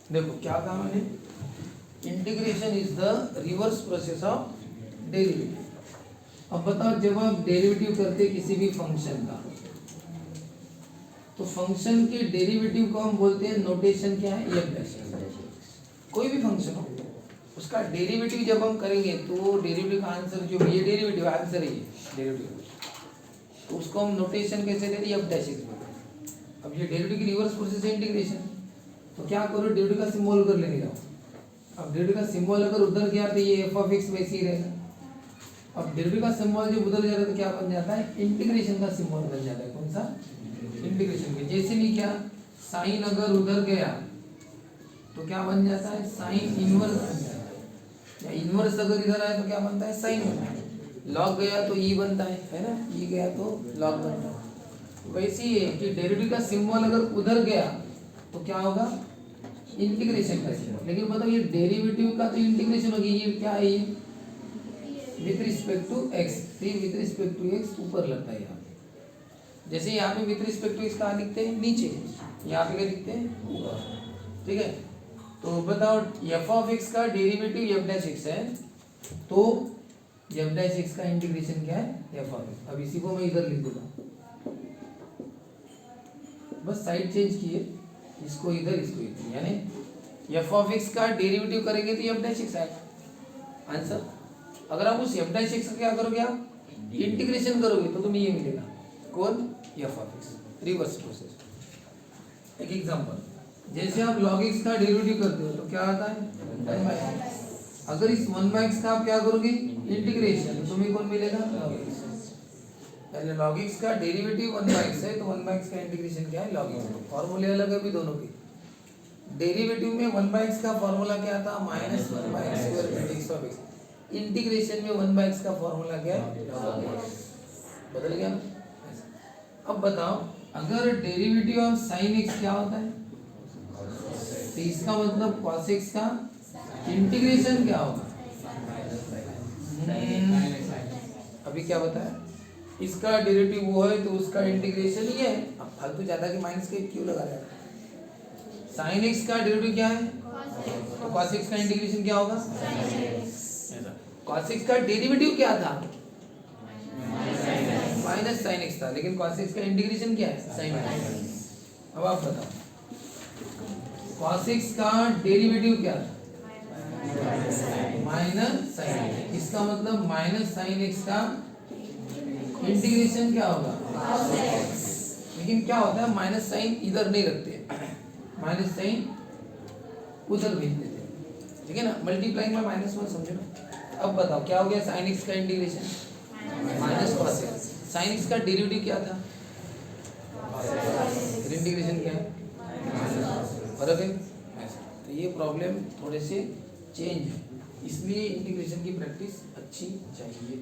देखो क्या कहा मैंने, integration is the reverse process of derivative. अब बताओ जब आप डेरिवेटिव करते किसी भी फंक्शन का, तो फंक्शन के डेरिवेटिव को हम बोलते हैं, नोटेशन क्या है, एफ डैश। कोई भी फंक्शन हो उसका डेरिवेटिव जब हम करेंगे तो डेरिवेटिव का आंसर जो ये डेरिवेटिव आंसर है, ये डेरिवेटिव, तो उसको हम नोटेशन कैसे देते हैं, एफ डैश। अब ये डेरिवेटिव की रिवर्स प्रोसेस है इंटीग्रेशन, तो क्या करो, डेरिवेटिव का सिंबल उधर लेके जाओ। अब डेरिवेटिव का सिंबल अगर उधर गया तो ये एफ ऑफ एक्स वैसे ही रहेगा। अब डेरिवेटिव का सिंबल जब उधर जा रहा है तो क्या बन जाता है, इंटीग्रेशन का सिंबल बन जाता है। कौन सा, इंटीग्रेशन के। जैसे नहीं क्या, साइन अगर उधर गया तो क्या बन जाता है, साइन इनवर्स बन जाता है। या इनवर्स अगर इधर आया तो क्या बनता है, साइन बनता है। लॉग गया तो ई बनता है ना, ई गया तो लॉग बनता है। वैसे ही है कि डेरिवेटिव का सिंबल अगर उधर गया तो क्या होगा, इंटीग्रेशन का सिंबल। लेकिन बताओ ये डेरिवेटिव का तो इंटीग्रेशन होगी, ये क्या है, ये with respect to x, with respect to x ऊपर लगता है यहाँ पे। जैसे यहाँ पे विथ रिस्पेक्ट टू एक्स कहाँ लिखते हैं, नीचे, यहाँ पे क्या लिखते हैं, ऊपर। ठीक है, तो बताओ एफ ऑफ एक्स का डेरिवेटिव एफ डैश एक्स है, तो एफ डैश एक्स का इंटीग्रेशन क्या है, एफ ऑफ एक्स। अब इसी को मैं इधर लिख देता हूँ, बस साइड चेंज किए, इसको इधर इसको इधर, यानी एफ ऑफ एक्स का डेरिवेटिव करेंगे तो एफ डैश एक्स आएगा आंसर। अगर आप उस एफ डैश एक्स का क्या करोगे, आप इंटीग्रेशन करोगे तो तुम्हें ये मिलेगा, कौन, F of x, reverse process. एक एग्जांपल, जैसे आप log x का डेरिवेटिव करते हो तो क्या आता है, 1/x। अगर इस 1/x का आप क्या करोगे, इंटीग्रेशन, तो तुम्हें कौन मिलेगा, log x। पहले log x का डेरिवेटिव 1/x है, तो 1/x का इंटीग्रेशन क्या है, log x। फॉर्मूले अलग है भी दोनों के। डेरिवेटिव में 1/x का फॉर्मूला क्या था, -1/x²x। इंटीग्रेशन में 1/x का फॉर्मूला क्या है, log x। बदल गया ना। अब बताओ अगर डेरिवेटिव ऑफ sin x क्या होता है, तो इसका मतलब cos x का इंटीग्रेशन क्या होगा, अभी क्या बताया, इसका डेरिवेटिव वो है तो उसका इंटीग्रेशन ही है। अब फालतू ज्यादा के माइनस के क्यों लगा रहा है, sin x का डेरिवेटिव क्या है, तो cos x का इंटीग्रेशन क्या होगा, cos x का डेरिवेटिव क्या था, -sin x था, लेकिन cos x का इंटीग्रेशन क्या है, sin x। अब आप बताओ cos x का डेरिवेटिव क्या था, -sin x। इसका मतलब -sin x का इंटीग्रेशन क्या होगा, लेकिन क्या होता है, माइनस साइन इधर नहीं रखते, माइनस साइन उधर भेज देते हैं। ठीक है ना, मल्टीप्लाइंग में माइनस वन समझो ना। अब बताओ क्या हो गया, साइन एक्स का integration -cos x। Sine x का डेरिवेटिव क्या था, इंटीग्रेशन क्या है, फर्क है। तो ये प्रॉब्लम थोड़े से चेंज है, इसलिए इंटीग्रेशन की प्रैक्टिस अच्छी चाहिए।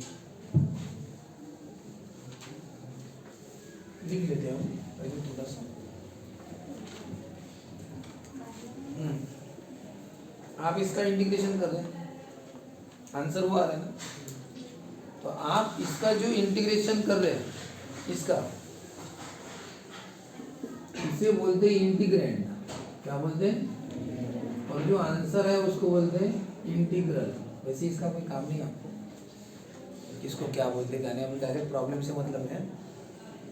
लिख लेते हैं पहले थोड़ा सा। आप इसका इंटीग्रेशन कर रहे हैं, आंसर वो आ रहा है ना, तो आप इसका जो इंटीग्रेशन कर रहे हैं इसका, इसे बोलते हैं इंटीग्रैंड। क्या बोलते हैं, और जो आंसर है उसको बोलते हैं इंटीग्रल। वैसे इसका कोई काम नहीं आपको, इसको क्या बोलते हैं, हम डायरेक्ट प्रॉब्लम से मतलब है।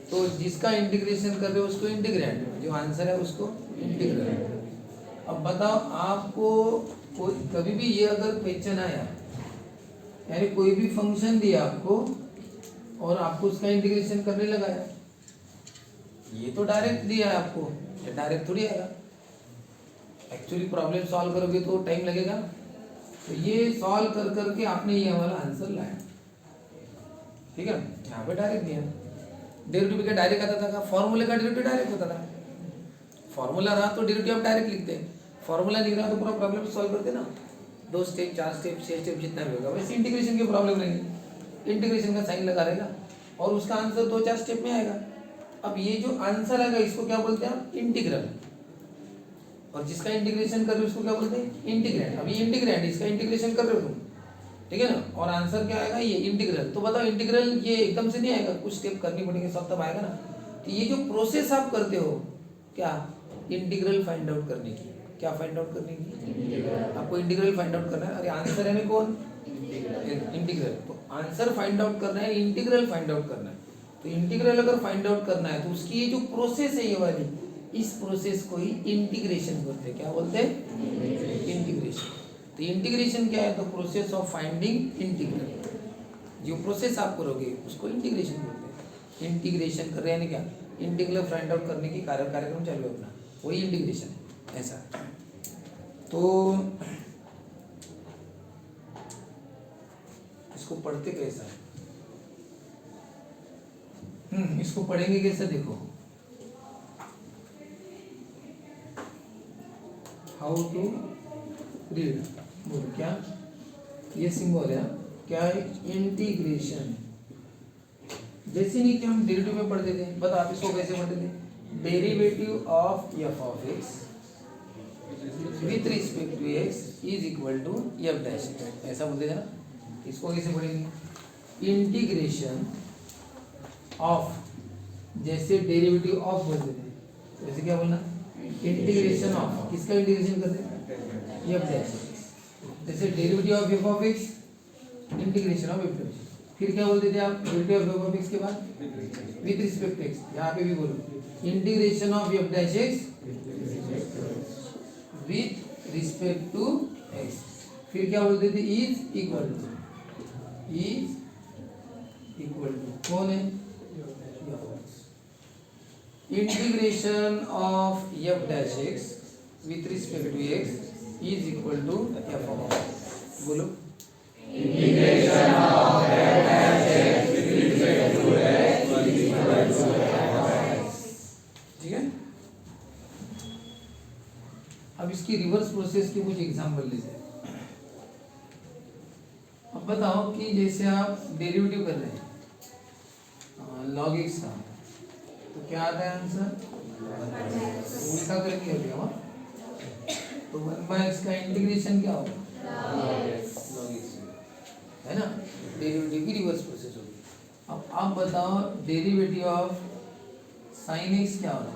तो जिसका इंटीग्रेशन कर रहे हो उसको इंटीग्रैंड, जो आंसर है उसको इंटीग्रल। अब बताओ आपको कोई कभी भी ये अगर क्वेश्चन आया, यानी कोई भी फंक्शन दिया आपको और आपको उसका इंटीग्रेशन करने लगाया, ये तो डायरेक्ट दिया है आपको, ये डायरेक्ट थोड़ी आएगा। एक्चुअली प्रॉब्लम सॉल्व करोगे तो टाइम लगेगा, तो ये सॉल्व कर करके आपने ये वाला आंसर लाया। ठीक है, यहाँ पे डायरेक्ट दिया, डेरिवेटिव का डायरेक्ट आता था, फॉर्मूले का डेरिवेटिव डायरेक्ट होता था। फॉर्मूला रहा तो डेरिवेटिव आप डायरेक्ट लिखते हैं, फॉर्मूला नहीं रहा तो पूरा प्रॉब्लम सॉल्व करते ना, 2 स्टेप 4 स्टेप 6 स्टेप जितना भी होगा। वैसे इंटीग्रेशन की प्रॉब्लम नहीं, इंटीग्रेशन का साइन लगा रहेगा और उसका आंसर 2-4 स्टेप में आएगा। अब ये जो आंसर आएगा इसको क्या बोलते हैं आप, इंटीग्रल, और जिसका इंटीग्रेशन कर रहे हो उसको क्या बोलते हैं, इंटीग्रैंड। अब ये इंटीग्रैंड, इसका इंटीग्रेशन कर रहे हो तुम, ठीक है ना, और आंसर क्या आएगा, ये इंटीग्रल। तो बताओ इंटीग्रल ये एकदम से नहीं आएगा, कुछ स्टेप करनी पड़ेंगे, सब तब आएगा ना। तो ये जो प्रोसेस आप करते हो क्या, इंटीग्रल फाइंड आउट करने की, क्या फाइंड आउट करने की, आपको इंटीग्रल फाइंड आउट करना है। अरे आंसर है ना कौन, इंटीग्रल। तो आंसर फाइंड आउट करना है, इंटीग्रल फाइंड आउट करना है। तो इंटीग्रल अगर फाइंड आउट करना है तो उसकी ये जो प्रोसेस है ये वाली, इस प्रोसेस को ही इंटीग्रेशन बोलते हैं। क्या बोलते हैं, इंटीग्रेशन। तो इंटीग्रेशन क्या है, तो प्रोसेस ऑफ फाइंडिंग इंटीग्रल। जो प्रोसेस आप करोगे उसको इंटीग्रेशन बोलते हैं। इंटीग्रेशन कर रहे हैं क्या, इंटीग्रल फाइंड आउट करने की कार्यक्रम चालू है अपना, वही इंटीग्रेशन है ऐसा। तो इसको पढ़ते कैसा है, इसको पढ़ेंगे कैसे, देखो हाउ टू रीड। बोलो क्या, ये सिंबल है क्या है, इंटीग्रेशन। जैसे नहीं कि हम डेरिवेटिव में पढ़ते थे, बता आप इसको कैसे पढ़ते थे, derivative of f of x with respect to x is equal to f dash, ऐसा बोलते थे ना। इसको कैसे पढ़ेंगे, इंटीग्रेशन ऑफ, जैसे डेरिवेटिव ऑफ बोलते थे वैसे क्या बोलना, इंटीग्रेशन ऑफ, किसका इंटीग्रेशन करते हैं, एफ डैश। जैसे derivative of f of x, integration of f dash. फिर क्या बोलते थे आप, derivative of f of x के बाद विथ रिस्पेक्ट टू एक्स, यहाँ पे भी बोलो integration of f dash x with respect to x. फिर क्या बोलते थे, इज इक्वल टू कौन है, integration of f dash x with respect to x is equal to f of x. बोलो integration of f dash x with respect to x is equal to f of x. ठीक है, अब इसकी reverse process के कुछ example लेते हैं। अब बताओ कि जैसे आप डेरिवेटिव कर रहे हैं log x का, तो क्या आता है आंसर, उल्टा करके हो गया। तो 1/x का इंटीग्रेशन क्या होगा, log x है ना, डेरिवेटिव की रिवर्स प्रोसेस होगी। अब आप बताओ डेरिवेटिव ऑफ sin x क्या होगा,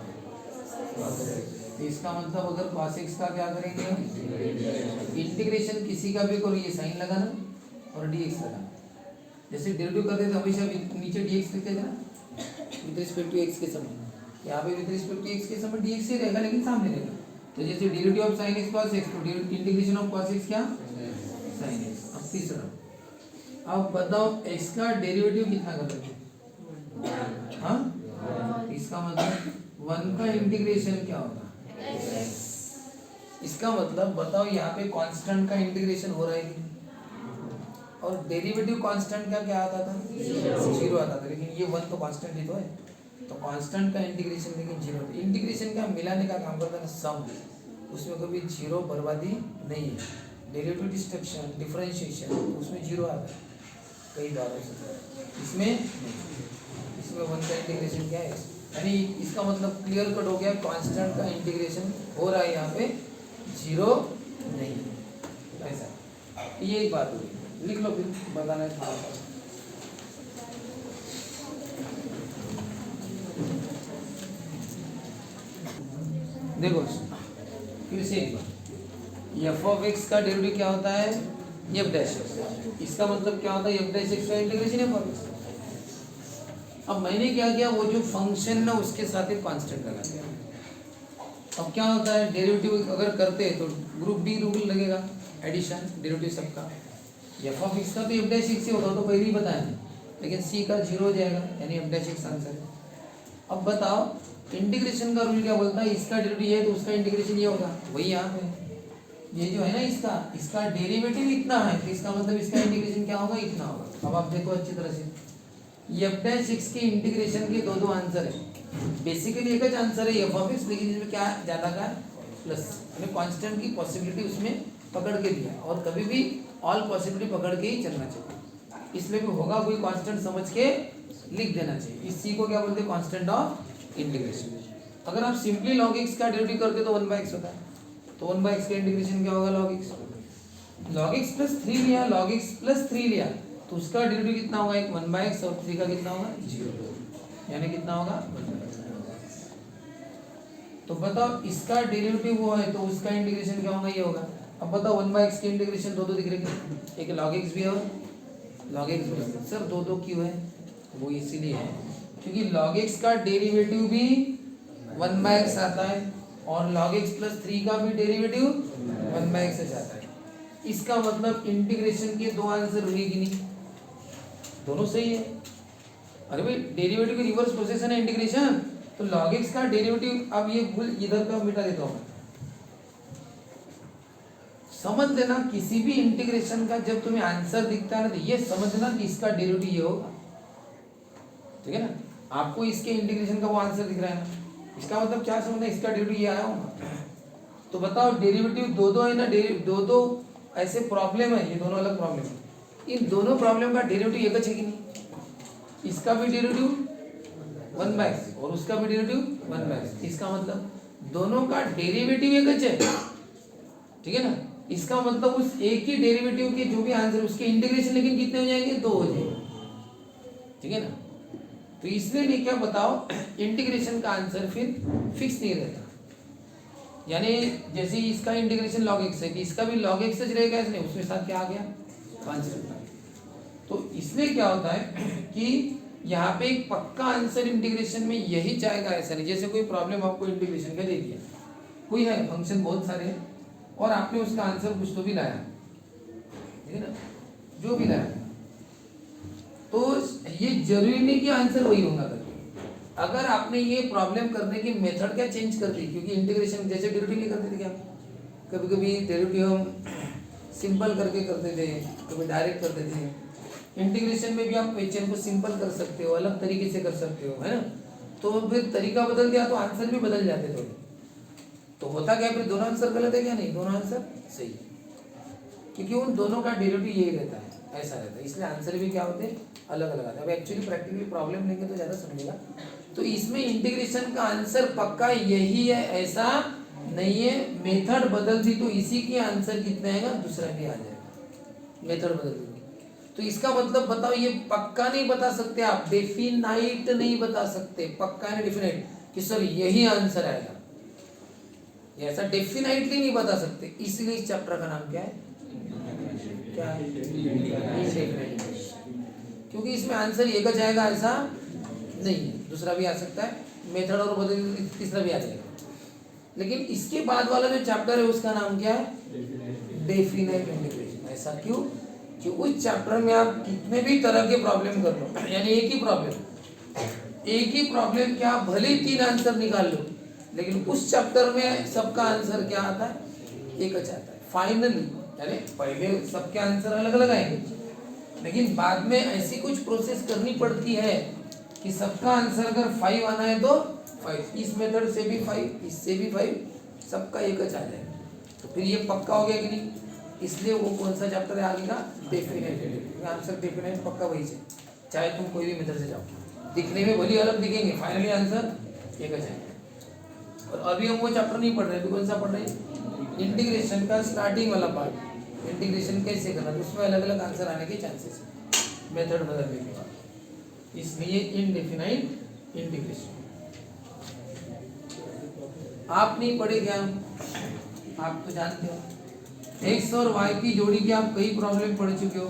तो इसका मतलब अगर cos x का क्या करेंगे, इंटीग्रेशन किसी का भी करो, ये साइन लगाना और dx लगाना। जैसे डेरिवेटिव करते थे हमेशा नीचे dx लिखते थे ना, विद रिस्पेक्ट टू x के समय, यहाँ पे विद रिस्पेक्ट टू x के समय dx ही रहेगा लेकिन सामने रहेगा। तो जैसे derivative of sin x cos x, तो इंटीग्रेशन ऑफ cos x क्या, sin x। अब तीसरा, अब बताओ x का डेरिवेटिव कितना कर सकते हैं, हाँ, इसका मतलब 1 का इंटीग्रेशन क्या होगा, इसका मतलब बताओ यहाँ पे कांस्टेंट का इंटीग्रेशन हो रहा है और डेरिवेटिव कांस्टेंट का क्या आता था, 0 आता था, लेकिन ये 1 तो कांस्टेंट ही तो है, तो कांस्टेंट का इंटीग्रेशन लेकिन 0 होता है। इंटीग्रेशन का मिलाने का काम करता है सम, उसमें कभी 0 बर्बादी नहीं है। डेरिवेटिव डिस्ट्रक्शन डिफरेंशिएशन उसमें 0 आता है कई बार हो सकता है, इसमें 1 का इंटीग्रेशन क्या है, यानी इसका मतलब क्लियर कट हो गया, कांस्टेंट का इंटीग्रेशन हो रहा है यहाँ पे, 0 नहीं है ऐसा। ये एक बात हुई, लिख लो फिर बताना है थोड़ा सा। देखो फिर से एक बार, एफ ऑफ एक्स का डेरिवेटिव क्या होता है, एफ डैश एक्स। इसका मतलब क्या होता है, एफ डैश एक्स का इंटीग्रेशन एफ ऑफ एक्स। अब मैंने क्या किया, वो जो फंक्शन ना उसके साथ एक कांस्टेंट लगा दिया। अब क्या होता है, डेरिवेटिव अगर करते हैं तो ग्रुप डी रूल लगेगा, एडिशन डेरिवेटिव सबका। एफ ऑफ एक्स का तो एफ डैश एक्स ही होता, तो पहले ही बताया था, लेकिन सी का 0 हो जाएगा, यानी एफ डैश एक्स आंसर है। अब बताओ इंटीग्रेशन का रूल क्या बोलता है, इसका डेरिवेटिव है तो उसका इंटीग्रेशन ये होगा, वही यहाँ पे ये जो है ना, इसका डेरिवेटिव इतना है, तो इसका मतलब इसका इंटीग्रेशन क्या होगा, इतना होगा। अब आप देखो अच्छी तरह से, एफ डैश एक्स के इंटीग्रेशन के दो आंसर है, बेसिकली एक ही आंसर है एफ ऑफ एक्स, लेकिन इसमें क्या ज़्यादा का प्लस, यानी कांस्टेंट की पॉसिबिलिटी उसमें पकड़ के दिया, और कभी भी ऑल पॉसिबिलिटी पकड़ के ही चलना चाहिए। इसमें भी होगा कोई कांस्टेंट समझ के लिख देना चाहिए। इस सी को क्या बोलते हैं, कांस्टेंट ऑफ इंटीग्रेशन। अगर आप सिंपली लॉग एक्स का डेरिवेटिव करते तो 1/x होता है, तो 1/x का इंटीग्रेशन क्या होगा, लॉग एक्स प्लस 3 लिया, लॉग एक्स प्लस 3 लिया, तो उसका डेरिवेटिव कितना होगा, एक 1/x और 3 का कितना होगा, 0, यानी कितना होगा 1/x। तो बताओ इसका डेरिवेटिव वो है तो उसका इंटीग्रेशन क्या होगा, ये होगा। अब बताओ 1/x की इंटीग्रेशन दो दिख रहे हैं, एक log x भी है और log x भी है। सर दो क्यों है, वो इसीलिए है क्योंकि log x का डेरिवेटिव भी 1/x आता है और log x + 3 का भी डेरिवेटिव 1/x आता है। इसका मतलब इंटीग्रेशन के दो आंसर हुए कि नहीं, दोनों सही है। अरे भाई डेरिवेटिव की रिवर्स प्रोसेस है ना इंटीग्रेशन, तो log x का डेरिवेटिव, अब ये भूल इधर का मिटा देता हूँ, समझ लेना किसी भी इंटीग्रेशन का जब तुम्हें आंसर दिखता है ना तो ये समझना कि इसका डेरिवेटिव ये होगा, ठीक है ना। आपको इसके इंटीग्रेशन का वो आंसर दिख रहा है ना, इसका मतलब क्या समझना, इसका डेरिवेटिव ये आया होगा। तो बताओ डेरिवेटिव दो है ना, दो ऐसे प्रॉब्लम है, ये दोनों अलग प्रॉब्लम है, इन दोनों प्रॉब्लम का डेरिवेटिव एक है कि नहीं, इसका भी डेरिवेटिव 1/x और उसका भी डेरिवेटिव 1/x, इसका मतलब दोनों का डेरिवेटिव एक है, ठीक है ना। इसका मतलब उस एक ही डेरिवेटिव के जो भी आंसर उसके इंटीग्रेशन लेकिन कितने हो जाएंगे, दो हो जाएंगे, ठीक है ना। तो इसलिए नहीं क्या बताओ इंटीग्रेशन का आंसर फिर फिक्स नहीं रहता, यानी जैसे इसका इंटीग्रेशन log x है कि इसका भी log x रहेगा, इसने उसके साथ क्या आ गया कांस्टेंट। तो इसलिए क्या होता है कि यहाँ पे एक पक्का आंसर इंटीग्रेशन में यही जाएगा, ऐसा नहीं जैसे कोई प्रॉब्लम आपको इंटीग्रेशन का दे दिया, कोई है फंक्शन बहुत सारे हैं और आपने उसका आंसर कुछ तो भी लाया, ठीक है ना, जो भी लाया, तो ये जरूरी नहीं कि आंसर वही होगा करके। अगर आपने ये प्रॉब्लम करने की मेथड क्या चेंज कर दी, क्योंकि इंटीग्रेशन जैसे डेरिवेटिव नहीं करते थे क्या, कभी कभी डेरिवेटिव हम सिंपल करके करते थे, कभी डायरेक्ट करते थे। इंटीग्रेशन में भी आप क्वेश्चन को सिंपल कर सकते हो, अलग तरीके से कर सकते हो, है ना। तो फिर तरीका बदल दिया तो आंसर भी बदल जाते थोड़े, तो होता क्या फिर दोनों आंसर गलत है क्या, नहीं दोनों आंसर सही है, क्योंकि उन दोनों का डेरिवेटिव यही रहता है, ऐसा रहता है, इसलिए आंसर भी क्या होते हैं अलग अलग आता है। अब एक्चुअली प्रैक्टिकली प्रॉब्लम लेंगे तो ज़्यादा समझेगा। तो इसमें इंटीग्रेशन का आंसर पक्का यही है ऐसा नहीं है, मेथड बदल दी तो इसी के आंसर कितने आएगा दूसरा भी आ जाएगा, मेथड बदल दी। तो इसका मतलब बताओ, ये पक्का नहीं बता सकते आप, डेफिनाइट नहीं बता सकते, पक्का है डेफिनाइट कि सर यही आंसर आएगा, ऐसा डेफिनाइटली नहीं बता सकते। इसलिए इस चैप्टर का नाम क्या है, क्या है इंडेफिनाइट, क्योंकि इसमें आंसर एक जाएगा ऐसा नहीं है, दूसरा भी आ सकता है, मेथड और बदल तीसरा भी आ जाएगा। लेकिन इसके बाद वाला जो चैप्टर है उसका नाम क्या है, डेफिनाइट इंटीग्रेशन। ऐसा क्यों, कि उस चैप्टर में आप कितने भी तरह के प्रॉब्लम कर लो, यानी एक ही प्रॉब्लम क्या भले ही 3 आंसर निकाल लो, लेकिन उस चैप्टर में सबका आंसर क्या आता है, एक आता है फाइनली। यानी पहले सबके आंसर अलग अलग आएंगे, लेकिन बाद में ऐसी कुछ प्रोसेस करनी पड़ती है कि सबका आंसर अगर 5 आना है तो 5, इस मेथड से भी 5, इससे भी 5, सबका एक आ जाएगा, तो फिर ये पक्का हो गया कि नहीं। इसलिए वो कौन सा चैप्टर है आगे का, डेफिनेट, आंसर डेफिनेट पक्का वही से, चाहे तुम कोई भी मेथड से जाओ, दिखने में भले अलग दिखेंगे, फाइनली आंसर एक आ जाएगा। और अभी हम वो चैप्टर नहीं पढ़ रहे, अभी कौन सा पढ़ रहे हैं, इंटीग्रेशन का स्टार्टिंग वाला पार्ट, इंटीग्रेशन कैसे करना, तो उसमें अलग अलग आंसर आने के चांसेस है मेथड बदलने के बाद, इसलिए इनडेफिनाइट इंटीग्रेशन। आप नहीं पढ़े क्या, आप तो जानते हो x और y की जोड़ी की आप कई प्रॉब्लम पढ़ चुके हो,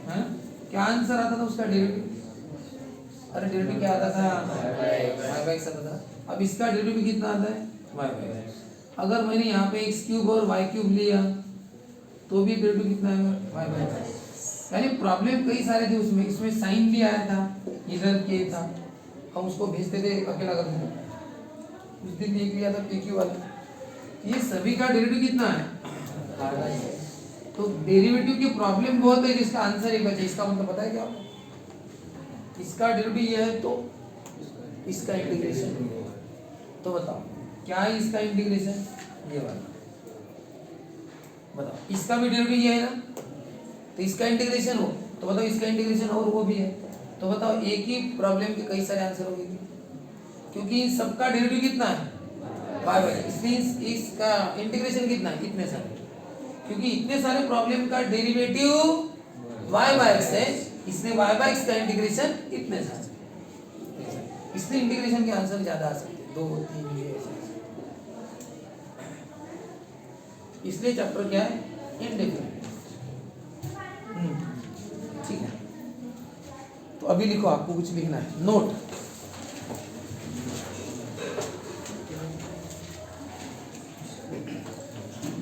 हैं? क्या आंसर आता था उसका डेरिवेटिव, अरे डेरिवेटिव क्या आता था, y/x आता था। अब इसका डेरिवेटिव कितना आता है, y/x। अगर मैंने यहाँ पे x³ और y³ लिया तो भी डेरिवेटिव कितना है, y/x। यानी प्रॉब्लम कई सारे थे उसमें, इसमें साइन भी आया था, इधर के था, हम उसको भेजते थे अकेला करते थे, उस दिन एक लिया था PQ वाला, ये सभी का डेरिवेटिव कितना है, तो डेरिवेटिव की प्रॉब्लम बहुत है जिसका आंसर एक बचे, इसका मतलब पता है क्या, इसका डेरिवेटिव ये है तो इसका इंटीग्रेशन ये है, तो बताओ क्या है इसका इंटीग्रेशन, ये वाला, बताओ इसका भी डेरिवेटिव ये है ना, तो इसका इंटीग्रेशन हो, तो बताओ इसका इंटीग्रेशन और वो भी है, तो बताओ एक ही प्रॉब्लम के कई सारे आंसर हो गए, क्योंकि सबका डेरिवेटिव कितना है, y/x, इसलिए इसका इंटीग्रेशन कितना है, इतने सारे, क्योंकि इतने सारे प्रॉब्लम का डेरिवेटिव y/x है, इसलिए y/x का इंटीग्रेशन इतने सारे, इसलिए इंटीग्रेशन के आंसर ज्यादा आ सकते हैं। 2 3 ये ऐसे। इसलिए चैप्टर क्या है, इंडेफिनिट। ठीक है, तो अभी लिखो, आपको कुछ लिखना है, note.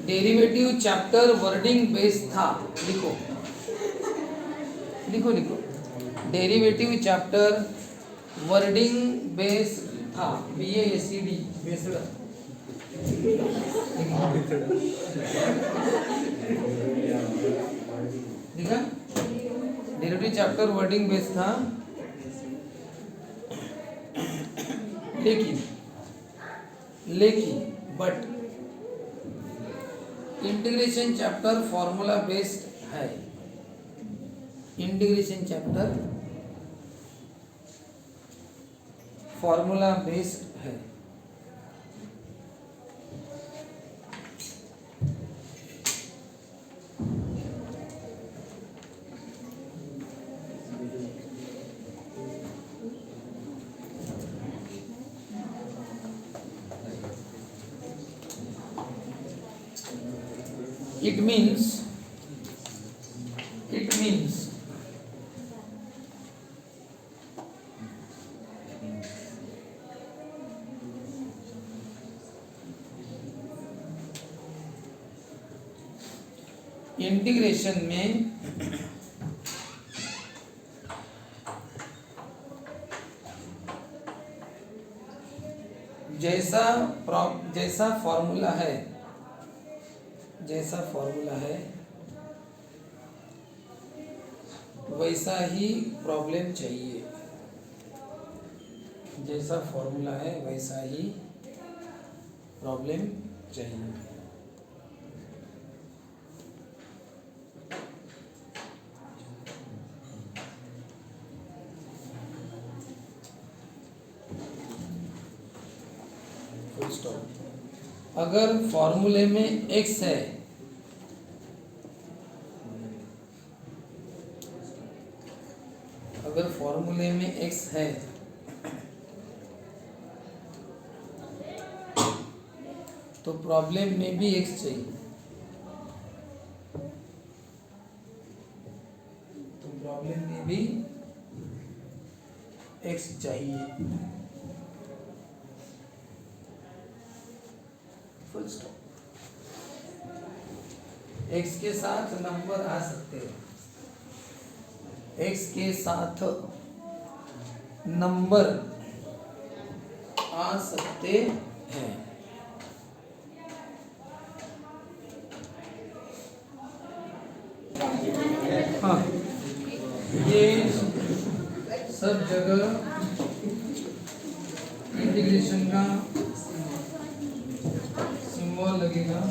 Derivative chapter wording base था, लिखो लिखो लिखो। डेरिवेटिव चैप्टर वर्डिंग बेस था, BASED बेस्ड। देखा, डेरिवेटिव चैप्टर वर्डिंग बेस था, लेकिन but integration chapter formula based है। इंटीग्रेशन चैप्टर फॉर्मूला बेस्ड है। It means इंटीग्रेशन में जैसा फॉर्मूला है वैसा ही प्रॉब्लम चाहिए। जैसा फॉर्मूला है वैसा ही प्रॉब्लम चाहिए। Full stop. अगर फॉर्मूले में x है, अगर फॉर्मूले में x है तो प्रॉब्लम में भी x चाहिए। तो प्रॉब्लम में भी x चाहिए। Full stop. x के साथ नंबर आ सकते हैं, x के साथ नंबर आ सकते हैं। हाँ, ये सब जगह इंटीग्रेशन का सिंबल लगेगा।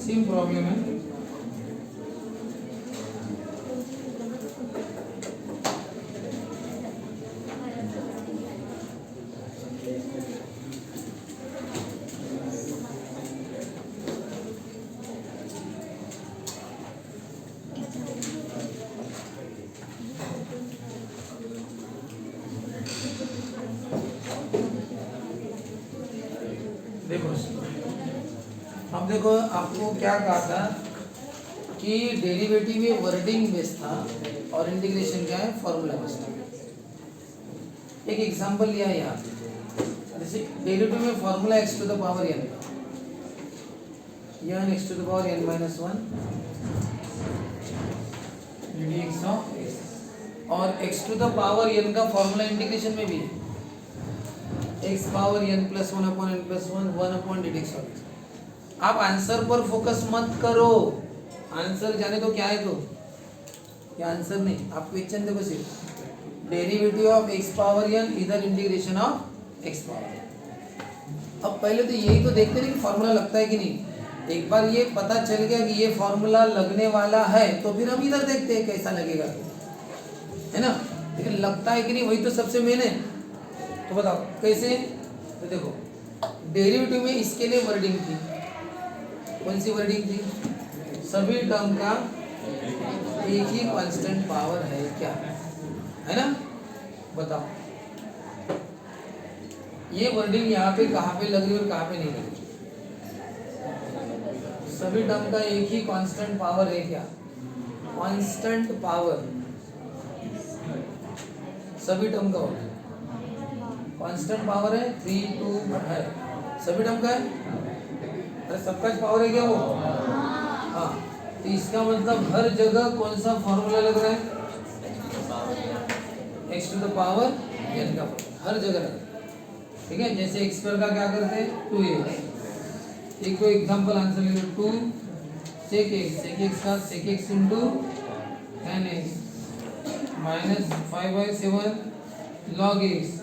सेम प्रॉब्लम है। अब देखो, आपको क्या कहा था कि डेरिवेटिव में वर्डिंग बेस था और इंटीग्रेशन क्या है, फॉर्मूला बेस था। एक एग्जांपल लिया यहाँ, जैसे डेरिवेटिव में formula x to the power n का, n x to the power n minus 1 dx of x, और x to the power n का फॉर्मूला इंटीग्रेशन में भी है, x power n plus 1 upon n plus 1 upon dx of x। आप answer पर focus मत करो, आंसर जाने तो क्या है, तो क्या आंसर नहीं, आप क्वेश्चन देखो सिर्फ derivative of x power n इधर integration of x power n। अब पहले तो यही तो देखते नहीं कि फॉर्मूला लगता है कि नहीं। एक बार ये पता चल गया कि ये फॉर्मूला लगने वाला है तो फिर हम इधर देखते हैं कैसा लगेगा, है ना। लेकिन लगता है कि नहीं, वही तो सबसे मेन है। तो बताओ कैसे। तो देखो, डेरिवेटिव में इसके लिए वर्डिंग थी, कौन सी वर्डिंग थी, सभी टर्म का एक ही कांस्टेंट पावर है क्या, है ना? बताओ ये वर्डिंग यहाँ पे कहाँ पे लग रही है और कहाँ पे नहीं लग रही? सभी टर्म का एक ही कांस्टेंट पावर है क्या? कांस्टेंट पावर सभी टर्म का होता है। कांस्टेंट पावर है 3 2 है, सभी टर्म का है। अरे सबका पावर है क्या वो? हाँ, तो इसका मतलब हर जगह कौन सा फॉर्मूला लग रहा है? x to the power n का हर जगह लग रहा है। ठीक है, जैसे x स्क्वायर का क्या करते हैं 2x। एक को एग्जांपल आंसर ले लो 2 sec x का sec x into tan x minus 5/7 log x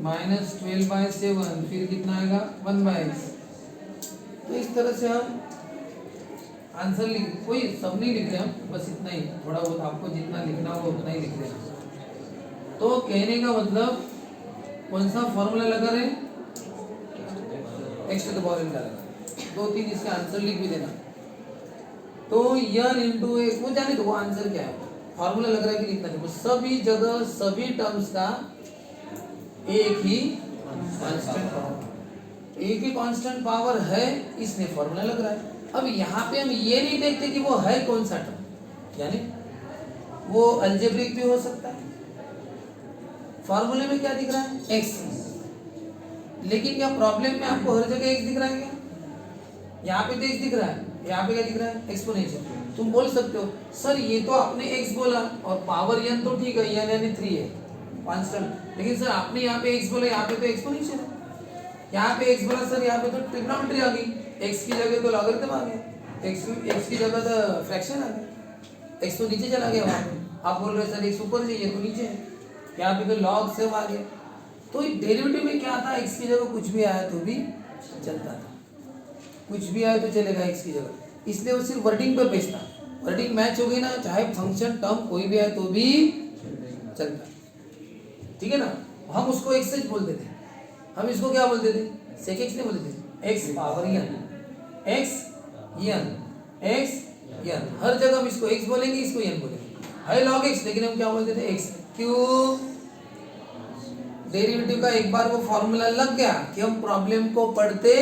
minus 12/7 फिर कितना आएगा 1/x। तो इस तरह से हम आंसर लिख, कोई सब नहीं लिख रहे हम, बस इतना ही, थोड़ा बहुत आपको जितना लिखना हो उतना ही लिख रहे हैं। तो कहने का मतलब कौन सा फॉर्मूला लगा रहे? x to the power n का लगा। 2 3 इसका आंसर लिख भी देना। तो n इंटू एक वो जाने दो, वो आंसर क्या है, फॉर्मूला लग रहा है कि लिखना नहीं। सभी जगह सभी टर्म्स का एक ही कांस्टेंट पावर, एक ही कांस्टेंट पावर है, इसलिए फॉर्मूला लग रहा है। अब यहाँ पे हम ये नहीं देखते कि वो है कौन सा टर्म, यानी वो अलजेब्रिक भी हो सकता है। फॉर्मूले में क्या दिख रहा है? x, लेकिन क्या प्रॉब्लम में आपको हर जगह x दिख रहा है क्या? यहाँ पे तो x दिख रहा है, यहाँ पे क्या दिख रहा है? एक्सपोनेंशियल। तुम बोल सकते हो सर ये तो आपने x बोला और पावर n तो ठीक है, n यानी 3 है कांस्टेंट, लेकिन सर आपने यहाँ पे x बोला, यहाँ पे तो एक्सपोनेंशियल है। यहाँ पे x बोला सर, यहाँ पे तो ट्रिग्नोमेट्री आ गई, x की जगह तो लॉगरिथम आ गया, x की जगह तो फ्रैक्शन आ गया, x तो नीचे चला गया वहाँ पे। आप बोल रहे सर x ऊपर चाहिए तो नीचे है, यहाँ पे तो log से आ गया। तो डेरिवेटिव में क्या था? x की जगह कुछ भी आया तो भी चलता था, कुछ भी आया तो चलेगा x की जगह, इसलिए वो सिर्फ वर्डिंग पर बेस्ड था। वर्डिंग मैच हो गई ना, चाहे फंक्शन टर्म कोई भी आए तो भी चलता, ठीक है ना? हम उसको x से बोलते थे, हम इसको क्या बोलते थे? sec x नहीं बोलते थे, x power n, x n, x n, हर जगह हम इसको x बोलेंगे, इसको n बोलेंगे, है log x, लेकिन हम क्या बोलते थे? x। क्यों? डेरिवेटिव का एक बार वो फॉर्मूला लग गया कि हम प्रॉब्लम को पढ़ते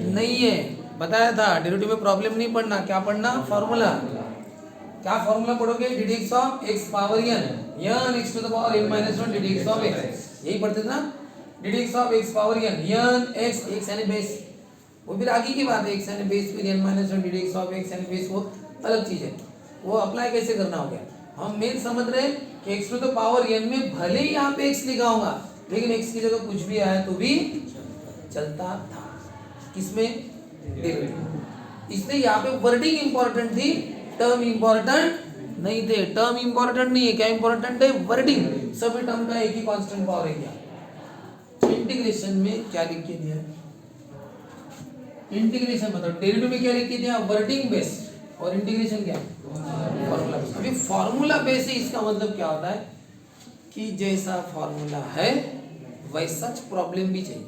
नहीं है। बताया था डेरिवेटिव में प्रॉब्लम नहीं पढ़ना, क्या पढ़ना? फॉर्मूला। क्या फॉर्मूला पढ़ोगे? ddx of x power n, n x to the power n minus 1 ddx of x, यही पढ़ते थे ना? ddx of x power n, n x यानी बेस, वो फिर आगे की बात है, x यानी बेस फिर n minus 1 ddx of x यानी बेस, वो अलग चीज है, वो अप्लाई कैसे करना हो गया। हम मेन समझ रहे हैं कि x to the power n में भले ही यहाँ पे x लिखा होगा, लेकिन x की जगह कुछ भी आया तो भी चलता था। किसमें? डेरिवेटिव। इसलिए यहाँ पे वर्डिंग इंपॉर्टेंट थी, टर्म इंपॉर्टेंट नहीं थे। टर्म इंपॉर्टेंट नहीं है, क्या इंपॉर्टेंट है? वर्डिंग। सभी टर्म का एक ही कांस्टेंट पावर है क्या? इंटीग्रेशन में क्या लिख के दिया? इंटीग्रेशन मतलब डेरिवेटिव में क्या लिख के दिया? वर्डिंग बेस्ड, और इंटीग्रेशन क्या? Formula based. अभी फॉर्मूला बेस्ड है, इसका मतलब क्या होता है कि जैसा फॉर्मूला है वैसा प्रॉब्लम भी चाहिए,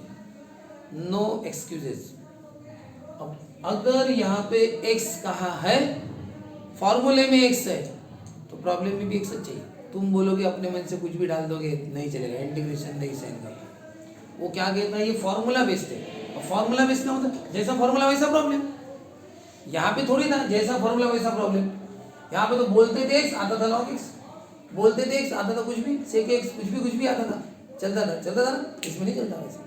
नो एक्सक्यूजेस। अब अगर यहाँ पे x कहा है, फॉर्मूले में x है, तो प्रॉब्लम में भी x चाहिए। तुम बोलोगे अपने मन से कुछ भी डाल दोगे, नहीं चलेगा, इंटीग्रेशन नहीं साइन कर। वो क्या कहता है? ये फॉर्मूला बेस्ड है, और फॉर्मूला बेस्ड ना होता जैसा फॉर्मूला वैसा प्रॉब्लम। यहाँ पे थोड़ी था जैसा फॉर्मूला वैसा प्रॉब्लम, यहाँ पे तो बोलते थे x आता था log x, बोलते थे x आता था कुछ भी sec x, कुछ भी आता था, चलता था ना। इसमें नहीं चलता वैसे,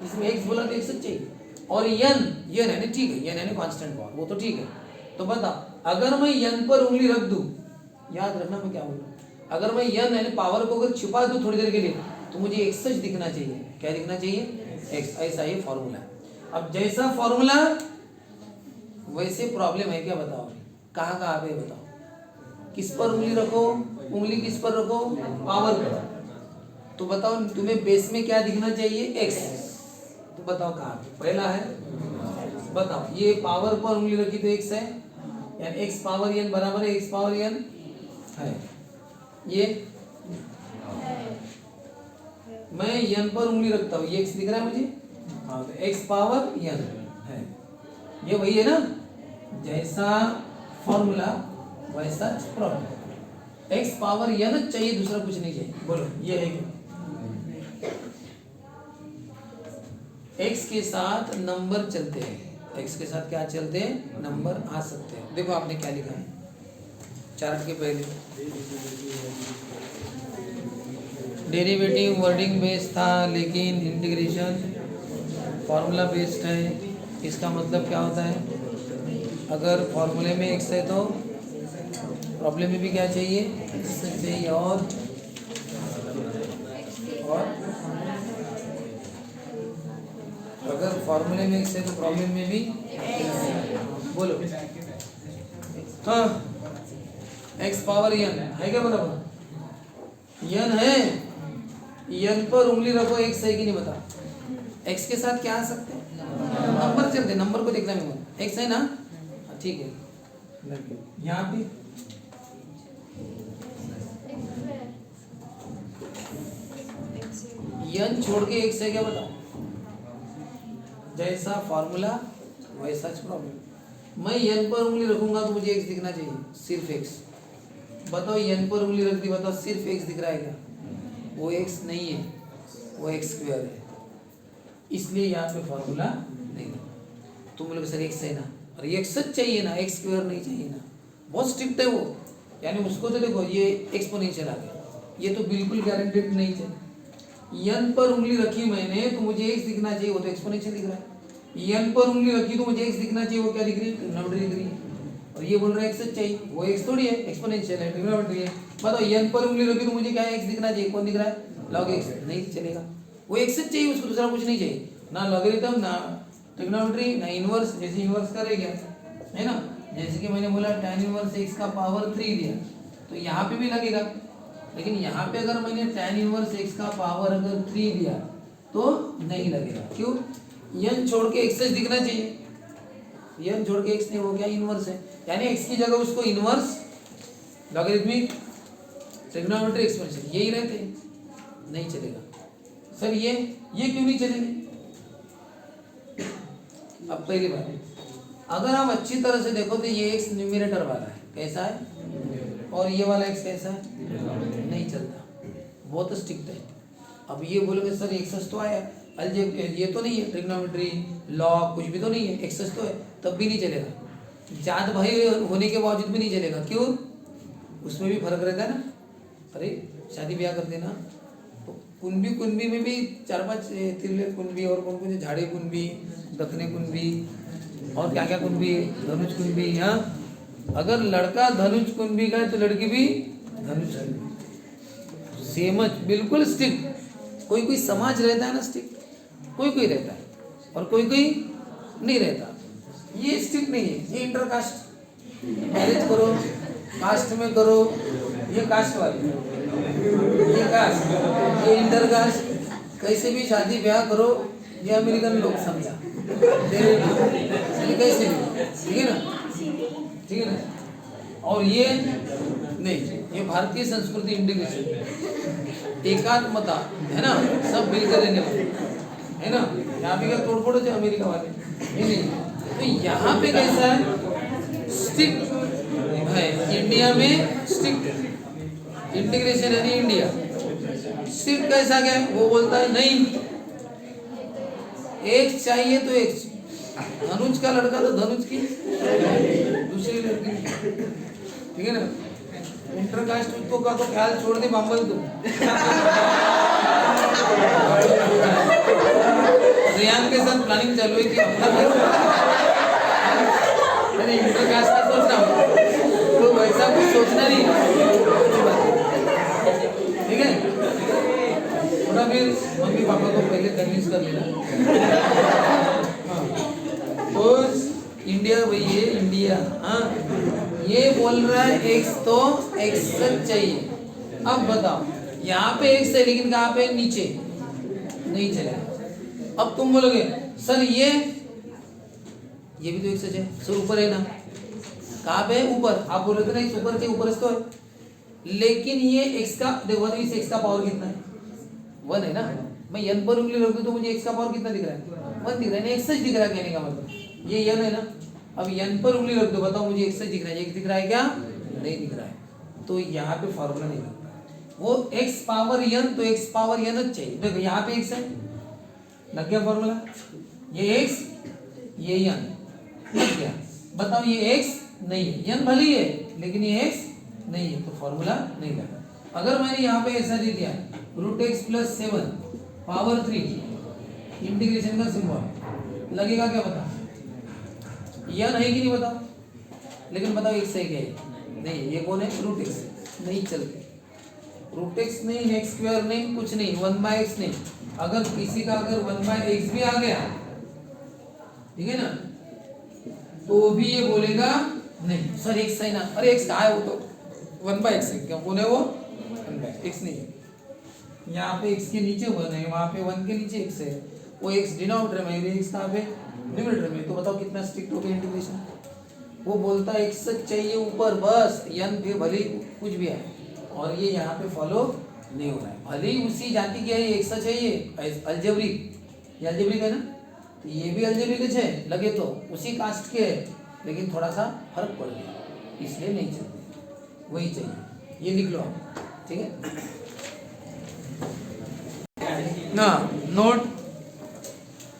इसमें x बोला तो x चाहिए। और n यानी ठीक है, n यानी कांस्टेंट पावर, वो तो ठीक है। तो बता, अगर मैं n पर उंगली रख दूं, याद रखना मैं क्या बोल रहा हूँ, अगर मैं n यानी पावर को अगर छुपा दूं थोड़ी देर के लिए, तो मुझे x सच दिखना चाहिए। क्या दिखना चाहिए? x। ऐसा ये फॉर्मूला। अब जैसा फॉर्मूला वैसे प्रॉब्लम है क्या? बताओ कहाँ पे बताओ, किस पर उंगली रखो? उंगली किस पर रखो? पावर पर। तो बताओ तुम्हें बेस में क्या दिखना चाहिए? x। तो बताओ कहाँ पे? पहला है, बताओ। ये पावर पर उंगली रखी तो x है, यानी x पावर n बराबर है x पावर n है। ये मैं n पर उंगली रखता हूँ, ये x दिख रहा है मुझे, हाँ, तो x पावर n है। ये वही है ना, जैसा फॉर्मूला वैसा प्रॉब्लम। x पावर n चाहिए, दूसरा कुछ नहीं चाहिए। बोलो ये है क्या? x के साथ नंबर चलते हैं, x के साथ क्या चलते हैं, नंबर आ सकते हैं। देखो आपने क्या लिखा है चार्ट के पहले, डेरिवेटिव वर्डिंग बेस्ड था लेकिन इंटीग्रेशन फॉर्मूला बेस्ड है। इसका मतलब क्या होता है, अगर फॉर्मूले में x है तो प्रॉब्लम में भी क्या चाहिए, x चाहिए। और अगर फॉर्मूले में x है तो प्रॉब्लम में भी बोलो हाँ, x पावर n है क्या बराबर, n है, n पर उंगली रखो, x है कि नहीं बता। x के साथ क्या आ सकते हैं, नंबर चलते, नंबर को देखना है, x है ना, ठीक है। यहाँ पे n छोड़ के x है क्या बताओ, जैसा फॉर्मूला वैसा प्रॉब्लम। मैं n पर उंगली रखूंगा तो मुझे x दिखना चाहिए, सिर्फ x। बताओ n पर उंगली रख दी, बताओ सिर्फ x दिख रहा है क्या, वो x नहीं है, वो x स्क्वायर है, इसलिए यहाँ पे फॉर्मूला नहीं है। तुम लोग सर x है ना, और x सच चाहिए ना, x स्क्वायर नहीं चाहिए ना, बहुत स्ट्रिक्ट है वो। यानी उसको तो देखो ये एक्सपोनेंशियल आ गया, ये तो बिल्कुल गारंटेड नहीं चाहिए। n पर उंगली रखी मैंने तो मुझे x दिखना चाहिए, वो तो एक्सपोनेंशियल दिख रहा है। n पर उंगली रखी तो मुझे x दिखना चाहिए, वो क्या दिख रही है, ट्रिग्नोमेट्री दिख रही है। और ये बोल रहा है x सच चाहिए, वो x थोड़ी है, एक्सपोनेंशियल है, ट्रिग्नोमेट्री है। बताओ n पर उंगली रखी तो मुझे क्या है, x दिखना चाहिए, कौन दिख रहा है, log x, नहीं चलेगा, वो x सच चाहिए, उसको दूसरा कुछ नहीं चाहिए, ना लॉगरिथम ना ट्रिग्नोमेट्री ना इनवर्स। जैसे इनवर्स करेगा है ना, जैसे कि मैंने बोला tan इनवर्स x का पावर 3 दिया, तो यहाँ पे भी लगेगा। लेकिन यहाँ पे अगर मैंने tan इनवर्स x का पावर अगर 3 दिया तो नहीं लगेगा, क्यों, n छोड़ के x दिखना चाहिए, n छोड़ के x नहीं, वो क्या इनवर्स है, यानी x की जगह उसको इनवर्स, लॉगरिथमिक, ट्रिग्नोमेट्री, एक्सपोनेंशियल यही रहते हैं, नहीं चलेगा। सर ये क्यों नहीं चलेंगे। अब पहली बात, अगर आप अच्छी तरह से देखो तो ये x न्यूमरेटर वाला है, कैसा है, और ये वाला x कैसा है, नहीं चलता, बहुत स्ट्रिक्ट है। अब ये बोलोगे सर एक्सेस तो आया, अलजेब्रा ये तो नहीं है, ट्रिग्नोमेट्री लॉग कुछ भी तो नहीं है, एक्सेस तो है, तब भी नहीं चलेगा। जात भाई होने के बावजूद भी नहीं चलेगा, क्यों, उसमें भी फर्क रहता है ना। अरे शादी ब्याह करते ना, तो कुंभी में भी 4-5 तिरले कुंभी, और कौन कौन से झाड़े कुंभी, दखने कुंभी, और क्या क्या कुंभी, धनुष कुंभी। हाँ, अगर लड़का धनुष कुंभी का है तो लड़की भी धनुष कुंभी, सेम बिल्कुल स्ट्रिक्ट। कोई समाज रहता है ना स्ट्रिक्ट, कोई रहता है, और कोई नहीं रहता। ये स्ट्रिक्ट नहीं है, ये इंटरकास्ट मैरिज करो, कास्ट में करो, ये कास्ट वाली, ये कास्ट, ये इंटरकास्ट, कैसे भी शादी ब्याह करो, ये अमेरिकन लोग समझा, कैसे भी, ठीक है ना, ठीक है ना। और ये नहीं, ये भारतीय संस्कृति इंटीग्रेशन, एकात्मता है ना, सब मिलकर रहने वाले है ना। यहाँ पे क्या तोड़फोड़ है अमेरिका वाले, ये नहीं। तो यहाँ पे कैसा है, स्ट्रिक्ट है, इंडिया में स्ट्रिक्ट इंटीग्रेशन है, नहीं इंडिया स्ट्रिक्ट कैसा क्या है, वो बोलता है नहीं, एक चाहिए तो एक, धनुष का लड़का तो धनुष की दूसरी लड़की, ठीक है ना। इंटरकास्ट को का तो ख्याल छोड़ दे बांबल तुम। रियान के साथ प्लानिंग चालू है कि नहीं इंटरकास्ट का सोचना, तो वैसा कुछ सोचना नहीं, ठीक है। थोड़ा फिर मम्मी पापा को पहले कन्विंस कर लेना। तो इंडिया भाई, ये इंडिया, हाँ ये बोल रहा है एक्स तो एक्स सच चाहिए। अब बताओ यहाँ पे एक्स है लेकिन कहाँ पे नीचे, नहीं चलेगा। अब तुम बोलोगे सर ये भी तो एक्स सच है, सर ऊपर है ना, कहाँ पे ऊपर, आप बोल रहे थे ना ऊपर से, ऊपर तो है, लेकिन ये एक्स का देखो, एक्स का पावर कितना है, 1 है ना। मैं n पर उंगली रख दूं तो मुझे x का पावर कितना दिख रहा है, 1 दिख रहा है, x सच दिख रहा है, कहने का मतलब ये n है ना। अब n पर उंगली रख दो, बताओ मुझे x सच दिख रहा है, x दिख रहा है क्या, नहीं दिख रहा है। तो यहाँ पे फॉर्मूला नहीं लगता है। वो x पावर n तो x पावर n चाहिए। देखो यहाँ पे x है, लग गया फॉर्मूला, ये x ये n लग गया। बताओ ये x नहीं है, n भले ही है लेकिन ये x नहीं है, तो फॉर्मूला नहीं लगा। अगर मैंने यहाँ पे ऐसा दे दिया √x+7 पावर 3 इंटीग्रेशन का सिंबल, लगेगा क्या बताओ? n है कि नहीं बताओ? लेकिन बताओ x है क्या है? नहीं, ये कौन है? √x, नहीं चलते। √x नहीं, x² नहीं, कुछ नहीं, 1/x नहीं। अगर किसी का अगर 1/x भी आ गया, ठीक है ना, तो भी ये बोलेगा नहीं सर x है ना, अरे x कहाँ है? वो तो 1/x है। क्या कौन है वो? 1/x नहीं है। यहाँ पे x के नीचे 1 है, वहाँ पे 1 के नीचे x है। वो x डिनोमिनेटर में है, x कहाँ पे? न्यूमरेटर में। तो बताओ कितना स्ट्रिक्ट हो गया इंटीग्रेशन? वो बोलता है x चाहिए ऊपर, बस n पे भले कुछ भी है, और ये यहाँ पे फॉलो नहीं हो रहा है। भले ही उसी जाति की है, x चाहिए अलजेब्रिक, ये अलजेब्रिक है ना, तो ये भी अलजेब्रिक है, लगे तो उसी कास्ट के है, लेकिन थोड़ा सा फर्क पड़ गया, इसलिए नहीं चलते, वही चाहिए। ये लिख लो आप, ठीक है ना।